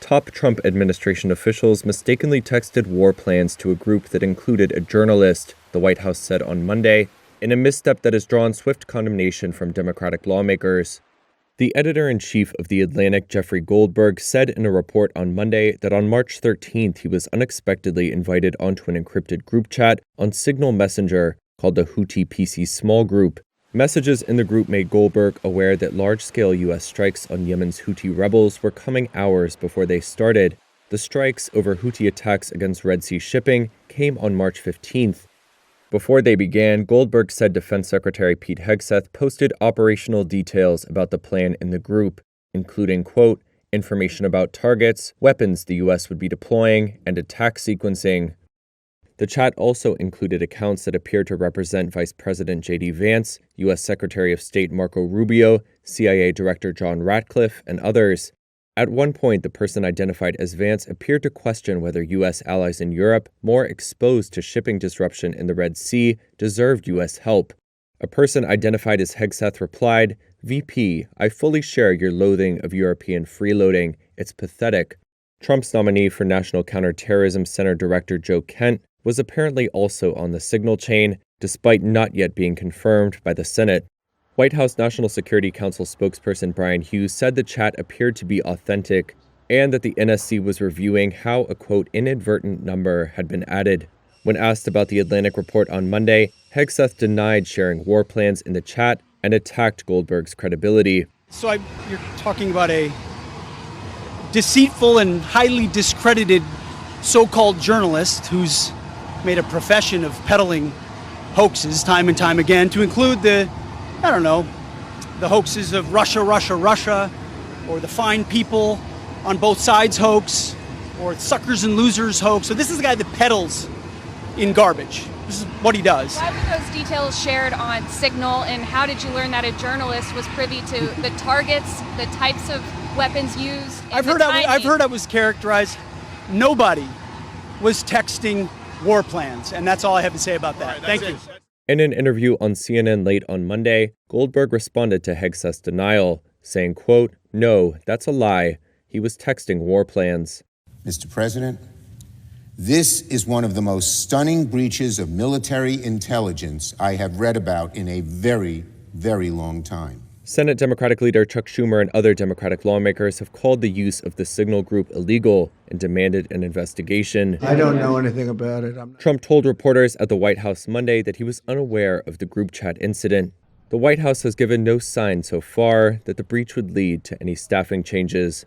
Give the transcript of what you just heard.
Top Trump administration officials mistakenly texted war plans to a group that included a journalist, the White House said on Monday, in a misstep that has drawn swift condemnation from Democratic lawmakers. The editor-in-chief of The Atlantic, Jeffrey Goldberg, said in a report on Monday that on March 13th he was unexpectedly invited onto an encrypted group chat on Signal Messenger called the Houthi PC Small Group. Messages in the group made Goldberg aware that large-scale U.S. strikes on Yemen's Houthi rebels were coming hours before they started. The strikes over Houthi attacks against Red Sea shipping came on March 15th. Before they began, Goldberg said Defense Secretary Pete Hegseth posted operational details about the plan in the group, including, quote, information about targets, weapons the U.S. would be deploying, and attack sequencing. The chat also included accounts that appeared to represent Vice President J.D. Vance, U.S. Secretary of State Marco Rubio, CIA Director John Ratcliffe, and others. At one point, the person identified as Vance appeared to question whether U.S. allies in Europe, more exposed to shipping disruption in the Red Sea, deserved U.S. help. A person identified as Hegseth replied, VP, I fully share your loathing of European freeloading. It's pathetic. Trump's nominee for National Counterterrorism Center Director Joe Kent was apparently also on the signal chain, despite not yet being confirmed by the Senate. White House National Security Council spokesperson Brian Hughes said the chat appeared to be authentic and that the NSC was reviewing how a, quote, inadvertent number had been added. When asked about the Atlantic report on Monday, Hegseth denied sharing war plans in the chat and attacked Goldberg's credibility. So you're talking about a deceitful and highly discredited so-called journalist who's made a profession of peddling hoaxes time and time again, to include the hoaxes of Russia, or the fine people on both sides hoax, or suckers and losers hoax. So this is the guy that peddles in garbage. This is what he does. Why were those details shared on Signal, and how did you learn that a journalist was privy to the targets, the types of weapons used? I've heard I was characterized. Nobody was texting war plans, and that's all I have to say about that. Right, Thank you. In an interview on CNN late on Monday, Goldberg responded to Hegseth's denial, saying, quote, no, that's a lie. He was texting war plans. Mr. President, this is one of the most stunning breaches of military intelligence I have read about in a very, very long time. Senate Democratic leader Chuck Schumer and other Democratic lawmakers have called the use of the Signal Group illegal and demanded an investigation. I don't know anything about it. Trump told reporters at the White House Monday that he was unaware of the group chat incident. The White House has given no sign so far that the breach would lead to any staffing changes.